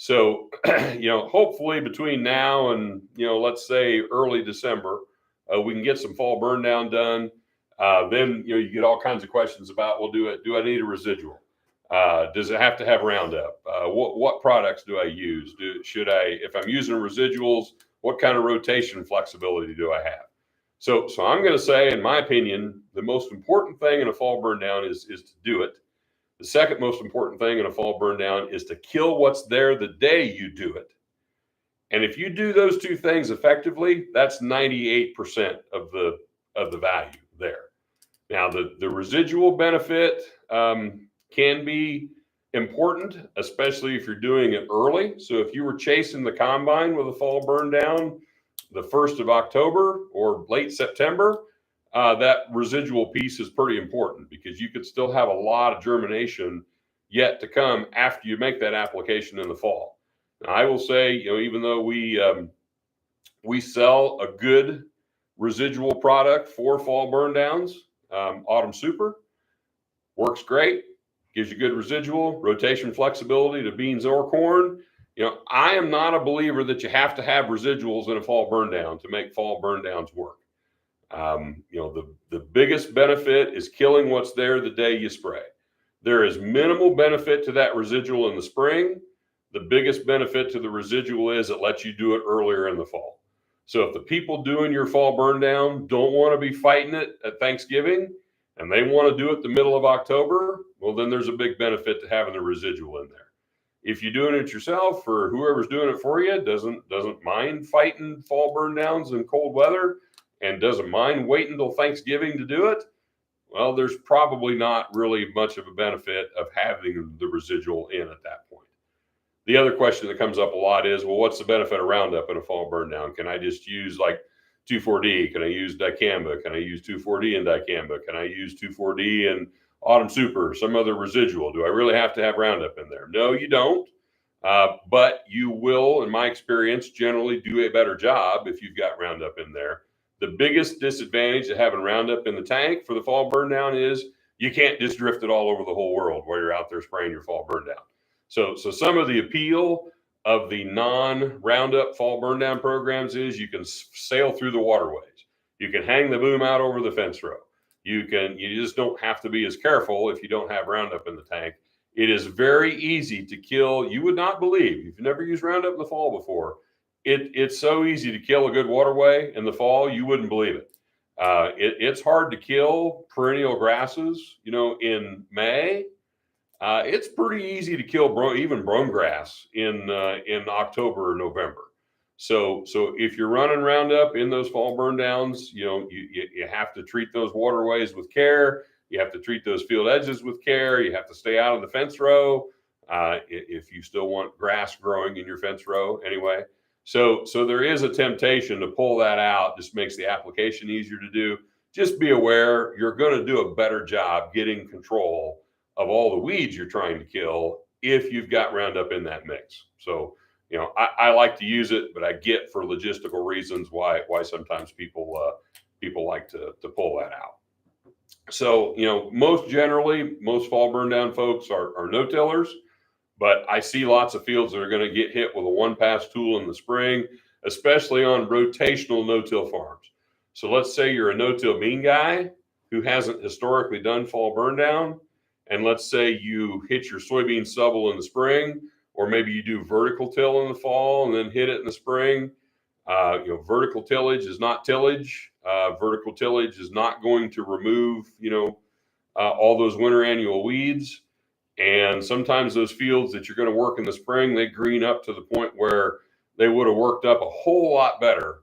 So, hopefully between now and, let's say early December, we can get some fall burn down done. Then, you get all kinds of questions about, well, do I need a residual? Does it have to have Roundup? What products do I use? Should I, if I'm using residuals, what kind of rotation flexibility do I have? So I'm going to say, in my opinion, the most important thing in a fall burn down is to do it. The second most important thing in a fall burn down is to kill what's there the day you do it. And if you do those two things effectively, that's 98% of the value there. Now, the residual benefit can be important, especially if you're doing it early. So if you were chasing the combine with a fall burn down the 1st of October or late September, that residual piece is pretty important because you could still have a lot of germination yet to come after you make that application in the fall. Now, I will say, even though we sell a good residual product for fall burn downs, Autumn Super works great, gives you good residual, rotation flexibility to beans or corn. I am not a believer that you have to have residuals in a fall burn down to make fall burn downs work. The biggest benefit is killing what's there the day you spray. There is minimal benefit to that residual in the spring. The biggest benefit to the residual is it lets you do it earlier in the fall. So if the people doing your fall burn down don't want to be fighting it at Thanksgiving and they want to do it the middle of October, well, then there's a big benefit to having the residual in there. If you're doing it yourself or whoever's doing it for you doesn't mind fighting fall burn downs in cold weather and doesn't mind waiting until Thanksgiving to do it, well, there's probably not really much of a benefit of having the residual in at that point. The other question that comes up a lot is, well, what's the benefit of Roundup in a fall burn down? Can I just use like 2,4-D? Can I use dicamba? Can I use 2,4-D and dicamba? Can I use 2,4-D and Autumn Super, some other residual? Do I really have to have Roundup in there? No, you don't. But you will, in my experience, generally do a better job if you've got Roundup in there. The biggest disadvantage of having Roundup in the tank for the fall burn down is you can't just drift it all over the whole world while you're out there spraying your fall burn down. So some of the appeal of the non-Roundup fall burn down programs is you can sail through the waterways. You can hang the boom out over the fence row. You just don't have to be as careful if you don't have Roundup in the tank. It is very easy to kill. You would not believe, if you've never used Roundup in the fall before, it's so easy to kill a good waterway in the fall, you wouldn't believe it. It's hard to kill perennial grasses, in May. It's pretty easy to kill even brome grass in October or November. So if you're running Roundup in those fall burn downs, you have to treat those waterways with care. You have to treat those field edges with care. You have to stay out of the fence row if you still want grass growing in your fence row anyway. So there is a temptation to pull that out. Just makes the application easier to do. Just be aware you're going to do a better job getting control of all the weeds you're trying to kill if you've got Roundup in that mix. So, I like to use it, but I get for logistical reasons why sometimes people like to pull that out. So, most fall burn down folks are no-tillers, but I see lots of fields that are going to get hit with a one-pass tool in the spring, especially on rotational no-till farms. So let's say you're a no-till bean guy who hasn't historically done fall burn down, and let's say you hit your soybean stubble in the spring, or maybe you do vertical till in the fall and then hit it in the spring. Vertical tillage is not tillage. Vertical tillage is not going to remove, all those winter annual weeds. And sometimes those fields that you're going to work in the spring, they green up to the point where they would have worked up a whole lot better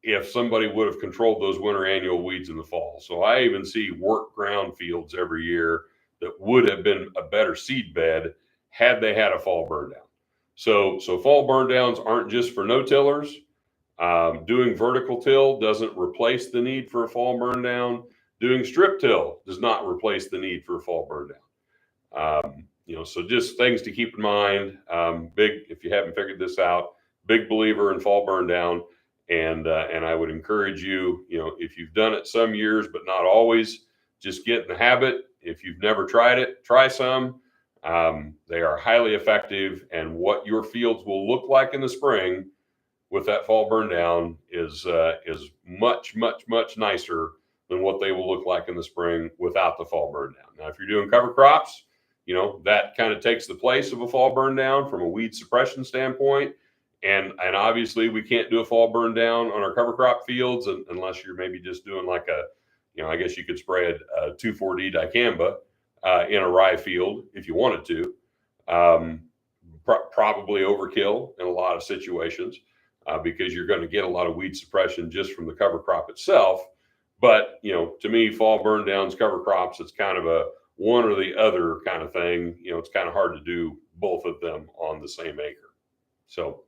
if somebody would have controlled those winter annual weeds in the fall. So I even see work ground fields every year that would have been a better seed bed had they had a fall burn down. So fall burn downs aren't just for no-tillers. Doing vertical till doesn't replace the need for a fall burn down. Doing strip till does not replace the need for a fall burn down. So just things to keep in mind. If you haven't figured this out, big believer in fall burn down. And I would encourage you, if you've done it some years, but not always, just get in the habit. If you've never tried it, try some. They are highly effective, and what your fields will look like in the spring with that fall burn down is much, much, much nicer than what they will look like in the spring without the fall burn down. Now, if you're doing cover crops, you know, that kind of takes the place of a fall burn down from a weed suppression standpoint. And obviously we can't do a fall burn down on our cover crop fields unless you're maybe just doing like a, you know, I guess you could spray a 2,4-D dicamba in a rye field if you wanted to. Probably overkill in a lot of situations because you're going to get a lot of weed suppression just from the cover crop itself. But, you know, to me, fall burn downs, cover crops, it's kind of a one or the other kind of thing. You know, it's kind of hard to do both of them on the same acre. So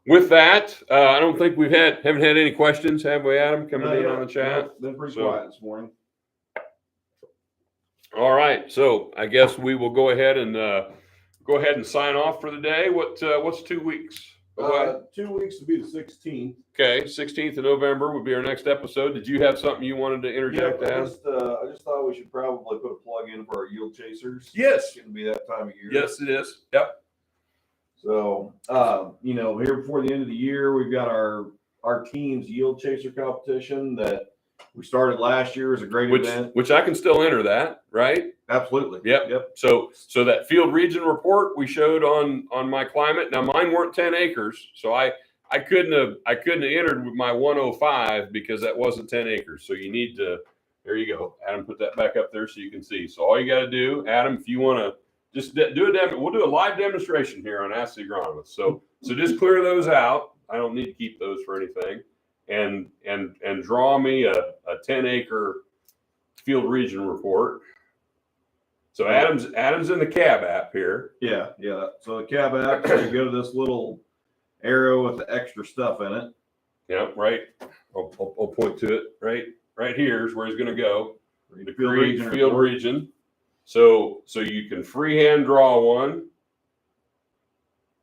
with that, I don't think haven't had any questions, have we, Adam, coming in on the chat? Been pretty quiet this morning. All right, so I guess we will go ahead and sign off for the day. What's 2 weeks? 2 weeks to be the 16th. Okay, 16th of November would be our next episode. Did you have something you wanted to interject? Yeah, I just thought we should probably put a plug in for our yield chasers. Yes. It's going to be that time of year. Yes, it is. Yep. So, you know, here before the end of the year, we've got our team's yield chaser competition that we started last year. It was a great event. Which I can still enter that, right? Absolutely. Yep. So that field region report we showed on my climate. Now mine weren't 10 acres, so I couldn't have entered with my 105 because that wasn't 10 acres. So you need to. There you go, Adam. Put that back up there so you can see. So all you got to do, Adam, if you want to just do we'll do a live demonstration here on Ask the Agronomist. So just clear those out. I don't need to keep those for anything. And draw me a 10-acre field region report. So Adam's in the cab app here. Yeah. So the cab app, so you go to this little arrow with the extra stuff in it. Yeah, right. I'll point to it. Right here is where he's going to go. The field region. So you can freehand draw one.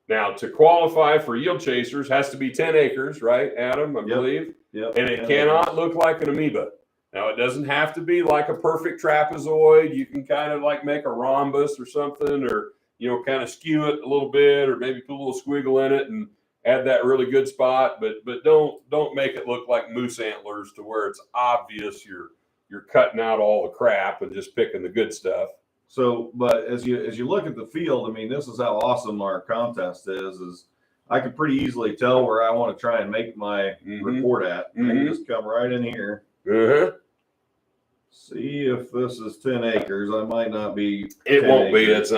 Now, to qualify for yield chasers has to be 10 acres, right, Adam? I believe. Yep. And it cannot look like an amoeba. Now, it doesn't have to be like a perfect trapezoid. You can kind of like make a rhombus or something, or, you know, kind of skew it a little bit, or maybe put a little squiggle in it and add that really good spot. But don't make it look like moose antlers to where it's obvious you're cutting out all the crap and just picking the good stuff. So, but as you look at the field, I mean, this is how awesome our contest is I could pretty easily tell where I want to try and make my report at. I can just come right in here. See if this is 10 acres. I might not be. It won't be. That's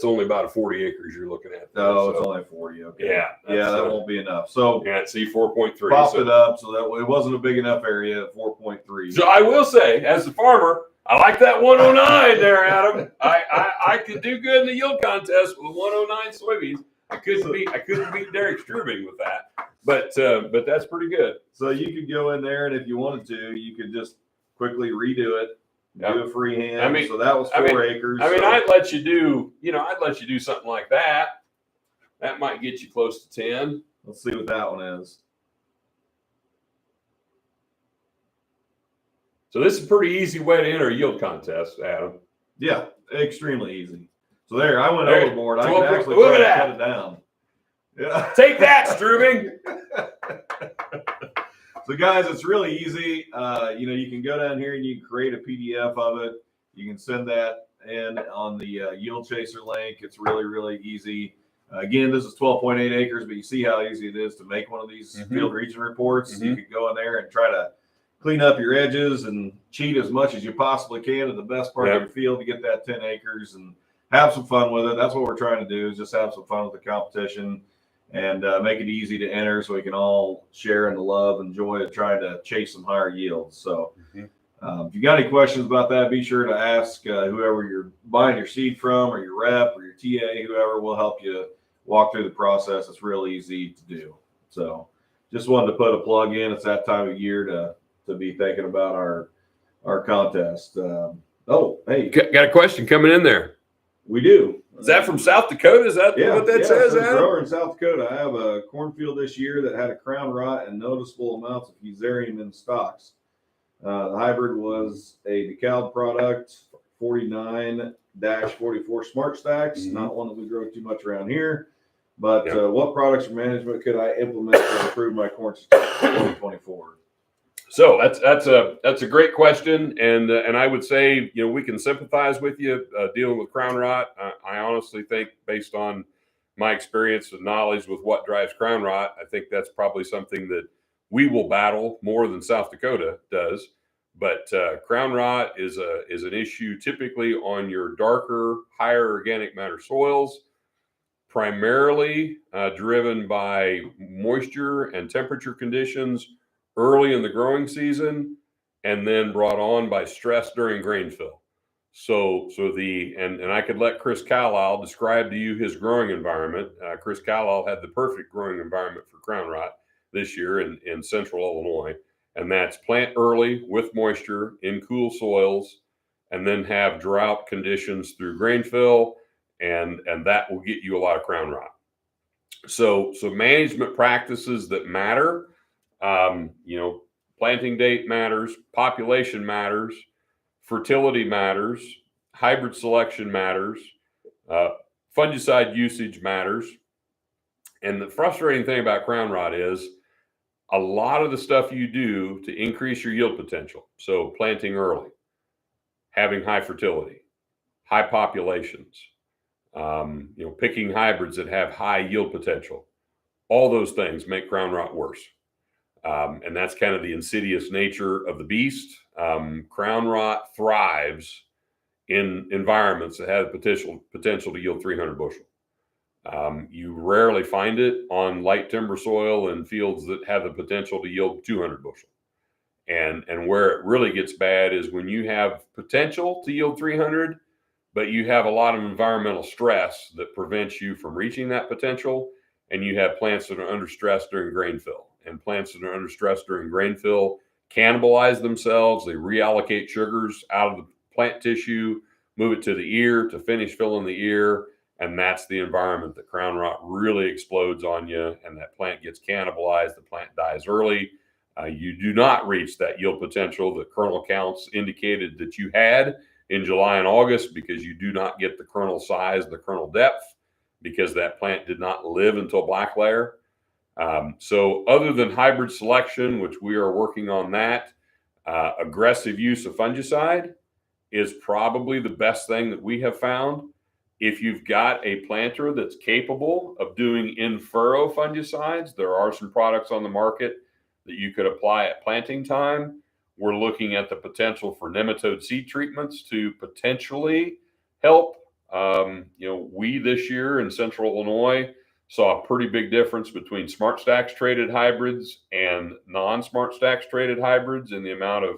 only about 40 acres you're looking at. No, it's only 40. Okay. Yeah. That won't be enough. So see 4.3. Popped it up so that it wasn't a big enough area at 4.3. So I will say, as a farmer, I like that 109 there, Adam. I could do good in the yield contest with 109 soybeans. I couldn't beat Derek Strubing with that, but that's pretty good. So you could go in there, and if you wanted to, you could just quickly redo it, do a freehand. I mean, so that was 4 acres. I mean, I'd let you do something like that. That might get you close to 10. Let's see what that one is. So this is a pretty easy way to enter a yield contest, Adam. Yeah, extremely easy. So there, I went overboard. I can actually try to cut it down. Yeah. Take that, Strubing. So guys, it's really easy. You know, you can go down here and you can create a PDF of it. You can send that in on the yield chaser link. It's really, really easy. Again, this is 12.8 acres, but you see how easy it is to make one of these field region reports. You could go in there and try to clean up your edges and cheat as much as you possibly can in the best part of your field to get that 10 acres and have some fun with it. That's what we're trying to do, is just have some fun with the competition and make it easy to enter so we can all share in the love and joy of trying to chase some higher yields. So if you got any questions about that, be sure to ask whoever you're buying your seed from, or your rep or your TA, whoever will help you walk through the process. It's real easy to do. So just wanted to put a plug in. It's that time of year to be thinking about our contest. Oh, hey. Got a question coming in there. We do. Is that from South Dakota? Is that what that says, Adam? Grower in South Dakota. I have a cornfield this year that had a crown rot and noticeable amounts of fusarium in stalks. The hybrid was a DeKalb product, 49-44 Smart Stacks, not one that we grow too much around here. But what products or management could I implement to improve my corn success in 2024? So that's a great question, and I would say, you know, we can sympathize with you dealing with crown rot. I honestly think, based on my experience and knowledge with what drives crown rot, I think that's probably something that we will battle more than South Dakota does. But crown rot is an issue typically on your darker, higher organic matter soils, primarily driven by moisture and temperature conditions early in the growing season, and then brought on by stress during grain fill. And I could let Chris Carlisle describe to you his growing environment. Chris Carlisle had the perfect growing environment for crown rot this year in central Illinois, and that's plant early with moisture in cool soils, and then have drought conditions through grain fill, and that will get you a lot of crown rot. So management practices that matter, you know, planting date matters, population matters, fertility matters, hybrid selection matters, fungicide usage matters. And the frustrating thing about crown rot is a lot of the stuff you do to increase your yield potential. So planting early, having high fertility, high populations, you know, picking hybrids that have high yield potential. All those things make crown rot worse. And that's kind of the insidious nature of the beast. Crown rot thrives in environments that have the potential to yield 300 bushel. You rarely find it on light timber soil and fields that have the potential to yield 200 bushel. And where it really gets bad is when you have potential to yield 300, but you have a lot of environmental stress that prevents you from reaching that potential, and you have plants that are under stress during grain fill. And plants that are under stress during grain fill cannibalize themselves. They reallocate sugars out of the plant tissue, move it to the ear to finish filling the ear, and that's the environment that crown rot really explodes on you, and that plant gets cannibalized. The plant dies early. You do not reach that yield potential that kernel counts indicated that you had in July and August, because you do not get the kernel size, the kernel depth, because that plant did not live until black layer. So other than hybrid selection, which we are working on that, aggressive use of fungicide is probably the best thing that we have found. If you've got a planter that's capable of doing in-furrow fungicides, there are some products on the market that you could apply at planting time. We're looking at the potential for nematode seed treatments to potentially help. You know, we this year in central Illinois saw a pretty big difference between Smart Stacks traded hybrids and non-Smart Stacks traded hybrids in the amount of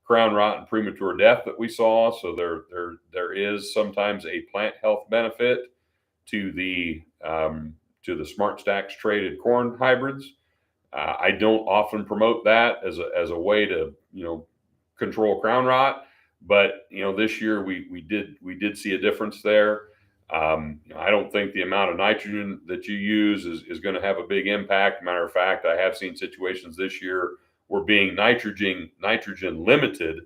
crown rot and premature death that we saw. So there is sometimes a plant health benefit to the Smart Stacks traded corn hybrids. I don't often promote that as a way to, you know, control crown rot, but you know, this year we did see a difference there. You know, I don't think the amount of nitrogen that you use is going to have a big impact. Matter of fact, I have seen situations this year where being nitrogen limited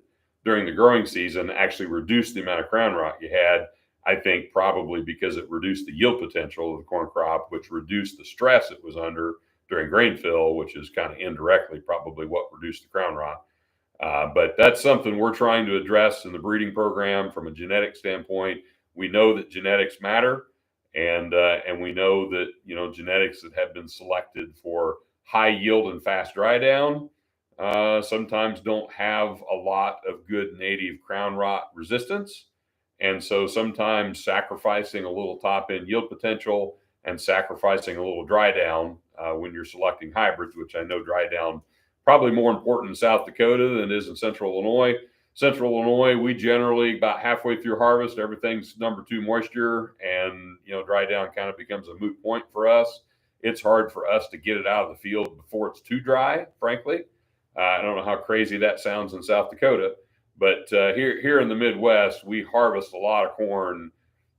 during the growing season actually reduced the amount of crown rot you had. I think probably because it reduced the yield potential of the corn crop, which reduced the stress it was under during grain fill, which is kind of indirectly probably what reduced the crown rot. But that's something we're trying to address in the breeding program from a genetic standpoint. We know that genetics matter, and we know that, you know, genetics that have been selected for high yield and fast dry down sometimes don't have a lot of good native crown rot resistance. And so sometimes sacrificing a little top end yield potential and sacrificing a little dry down when you're selecting hybrids, which I know dry down probably more important in South Dakota than it is in central Illinois. Central Illinois, we generally about halfway through harvest, everything's number 2 moisture, and you know, dry down kind of becomes a moot point for us. It's hard for us to get it out of the field before it's too dry, frankly. I don't know how crazy that sounds in South Dakota, but here in the Midwest, we harvest a lot of corn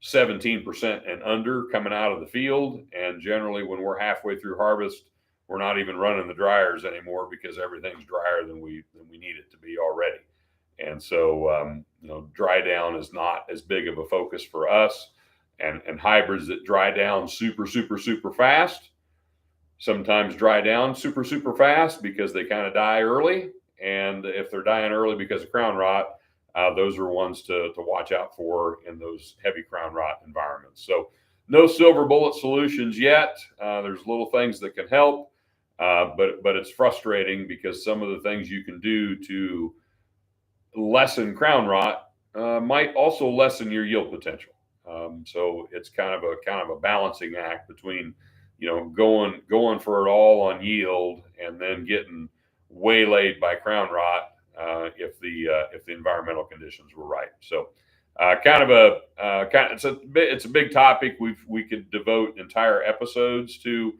17% and under coming out of the field. And generally when we're halfway through harvest, we're not even running the dryers anymore because everything's drier than we need it to be already. And so, you know, dry down is not as big of a focus for us. And hybrids that dry down super fast, sometimes dry down super fast because they kind of die early. and if they're dying early because of crown rot, those are ones to watch out for in those heavy crown rot environments. So no silver bullet solutions yet. There's little things that can help, but it's frustrating because some of the things you can do to lessen crown rot might also lessen your yield potential. So it's kind of a balancing act between, going for it all on yield and then getting waylaid by crown rot if the environmental conditions were right. So it's a big topic. We could devote entire episodes to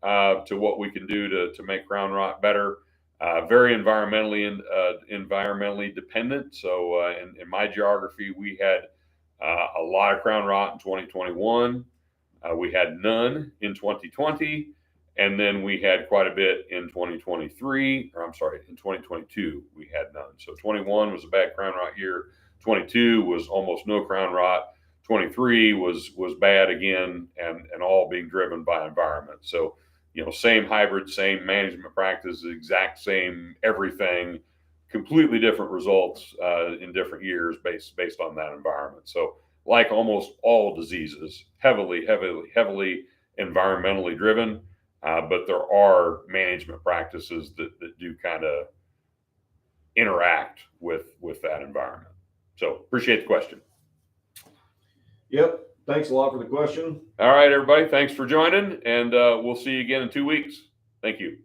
what we can do to make crown rot better. Very environmentally dependent. So in my geography, we had a lot of crown rot in 2021. We had none in 2020, and then we had quite a bit in 2023. Or I'm sorry, in 2022 we had none. So 21 was a bad crown rot year. 22 was almost no crown rot. 23 was bad again, and all being driven by environment. So same hybrid, same management practice, exact same everything, completely different results in different years based on that environment. So like almost all diseases, heavily environmentally driven, but there are management practices that do kind of interact with that environment. So appreciate the question. Yep. Thanks a lot for the question. All right, everybody. Thanks for joining, and we'll see you again in 2 weeks. Thank you.